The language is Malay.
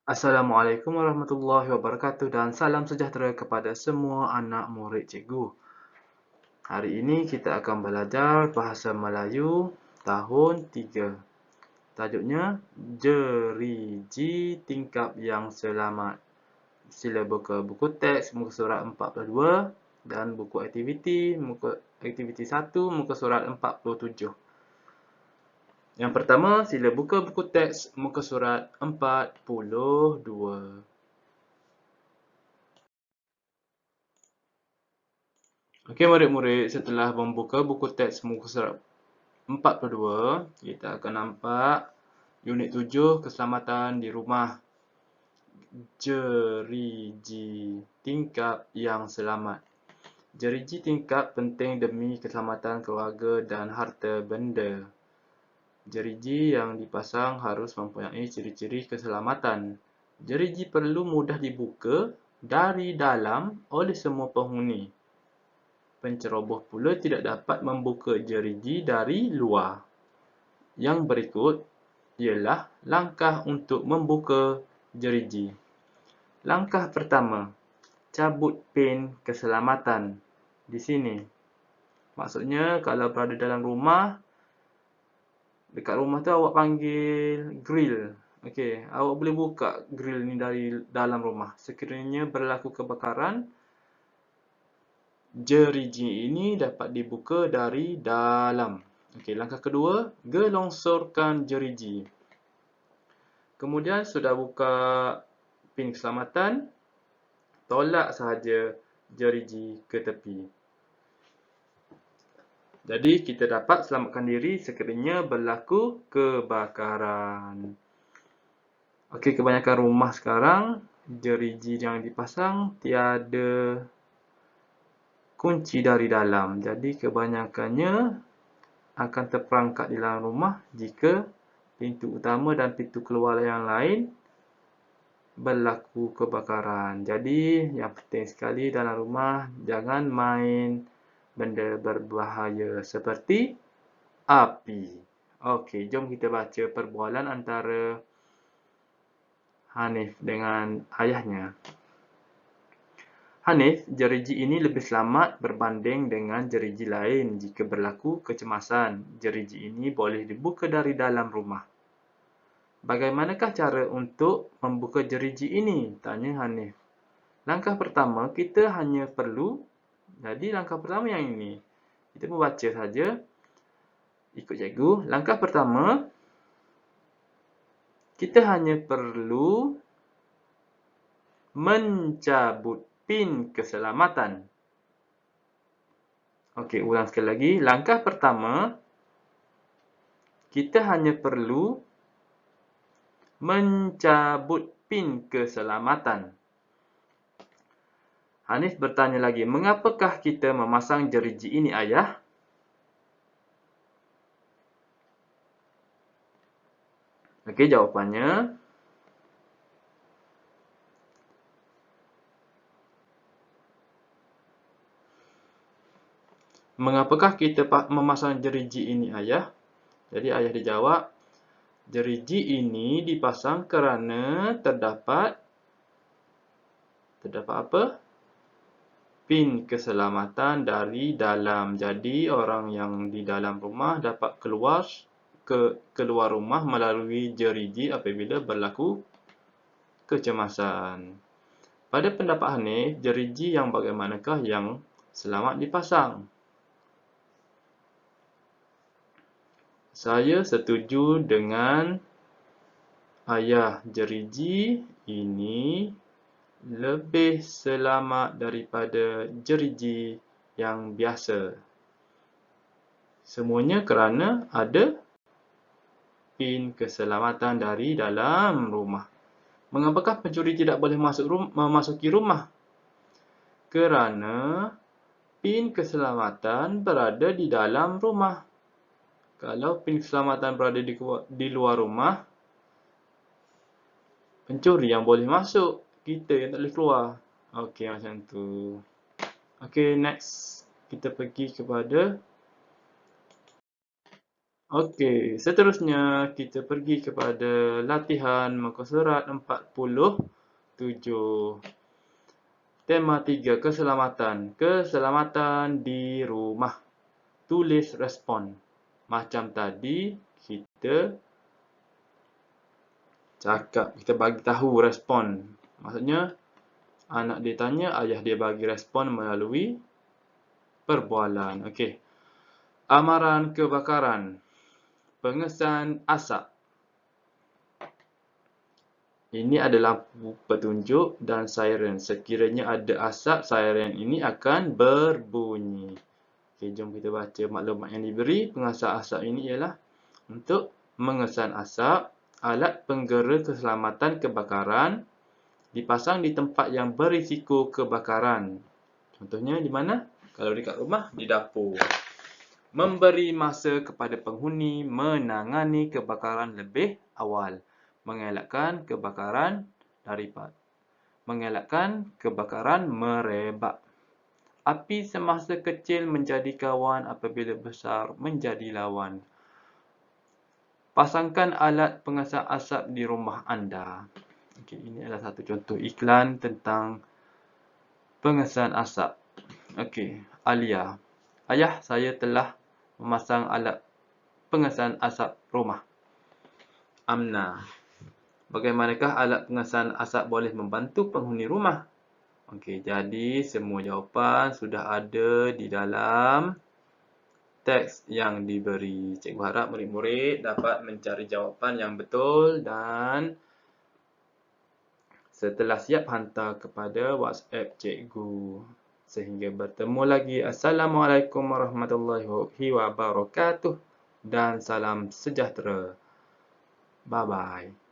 Assalamualaikum warahmatullahi wabarakatuh dan salam sejahtera kepada semua anak murid cikgu. Hari ini kita akan belajar bahasa Melayu tahun 3. Tajuknya Jeriji Tingkap yang Selamat. Sila buka buku teks muka surat 42 dan buku aktiviti muka aktiviti 1 muka surat 47. Yang pertama, sila buka buku teks muka surat 42. Okey murid-murid, setelah membuka buku teks muka surat 42, kita akan nampak unit 7 keselamatan di rumah. Jeriji tingkap yang selamat. Jeriji tingkap penting demi keselamatan keluarga dan harta benda. Jeriji yang dipasang harus mempunyai ciri-ciri keselamatan. Jeriji perlu mudah dibuka dari dalam oleh semua penghuni. Penceroboh pula tidak dapat membuka jeriji dari luar. Yang berikut ialah langkah untuk membuka jeriji. Langkah pertama, cabut pin keselamatan. Di sini. Maksudnya kalau berada dalam rumah, dekat rumah tu awak panggil grill. Okey, awak boleh buka grill ni dari dalam rumah. Sekiranya berlaku kebakaran, jeriji ini dapat dibuka dari dalam. Okey, langkah kedua, gelongsorkan jeriji. Kemudian sudah buka pin keselamatan, tolak sahaja jeriji ke tepi. Jadi kita dapat selamatkan diri sekiranya berlaku kebakaran. Okey, kebanyakan rumah sekarang jeriji yang dipasang tiada kunci dari dalam. Jadi kebanyakannya akan terperangkap di dalam rumah jika pintu utama dan pintu keluar yang lain berlaku kebakaran. Jadi yang penting sekali dalam rumah jangan main benda berbahaya seperti api. Okey, jom kita baca perbualan antara Hanif dengan ayahnya. Hanif, jeriji ini lebih selamat berbanding dengan jeriji lain jika berlaku kecemasan. Jeriji ini boleh dibuka dari dalam rumah. Bagaimanakah cara untuk membuka jeriji ini? Tanya Hanif. Langkah pertama, kita hanya perlu... Jadi langkah pertama yang ini. Kita membaca saja. Ikut cikgu. Langkah pertama, kita hanya perlu mencabut pin keselamatan. Okey, ulang sekali lagi. Langkah pertama, kita hanya perlu mencabut pin keselamatan. Hanif bertanya lagi, mengapakah kita memasang jeriji ini, ayah? Okey, jawapannya. Mengapakah kita memasang jeriji ini, ayah? Jadi ayah dijawab, jeriji ini dipasang kerana terdapat apa? Pin keselamatan dari dalam. Jadi orang yang di dalam rumah dapat keluar rumah melalui jeriji apabila berlaku kecemasan. Pada pendapat Hanif, jeriji yang bagaimanakah yang selamat dipasang? Saya setuju dengan ayah. Jeriji ini lebih selamat daripada jeriji yang biasa. Semuanya kerana ada pin keselamatan dari dalam rumah. Mengapakah pencuri tidak boleh memasuki rumah? Kerana pin keselamatan berada di dalam rumah. Kalau pin keselamatan berada di luar rumah, pencuri yang boleh masuk, kita yang tak boleh keluar. Okey, macam tu. Okey, next. Kita pergi kepada Okey, seterusnya kita pergi kepada latihan muka surat 47. Tema 3, keselamatan. Keselamatan di rumah. Tulis respon. Macam tadi, kita cakap, kita bagi tahu respon. Maksudnya, anak dia tanya, ayah dia bagi respon melalui perbualan. Okey. Amaran kebakaran. Pengesan asap. Ini adalah lampu petunjuk dan siren. Sekiranya ada asap, siren ini akan berbunyi. Okey, jom kita baca maklumat yang diberi. Pengesan asap ini ialah untuk mengesan asap, alat penggera keselamatan kebakaran dipasang di tempat yang berisiko kebakaran. Contohnya di mana? Kalau dekat rumah, di dapur. Memberi masa kepada penghuni menangani kebakaran lebih awal. Mengelakkan kebakaran merebak. Api semasa kecil menjadi kawan, apabila besar menjadi lawan. Pasangkan alat pengesan asap di rumah anda. Okey, ini adalah satu contoh iklan tentang pengesan asap. Okey, Alia. Ayah, saya telah memasang alat pengesan asap rumah. Amna. Bagaimanakah alat pengesan asap boleh membantu penghuni rumah? Okey, jadi semua jawapan sudah ada di dalam teks yang diberi. Cikgu harap murid-murid dapat mencari jawapan yang betul dan setelah siap hantar kepada WhatsApp cikgu. Sehingga bertemu lagi. Assalamualaikum warahmatullahi wabarakatuh dan salam sejahtera. Bye-bye.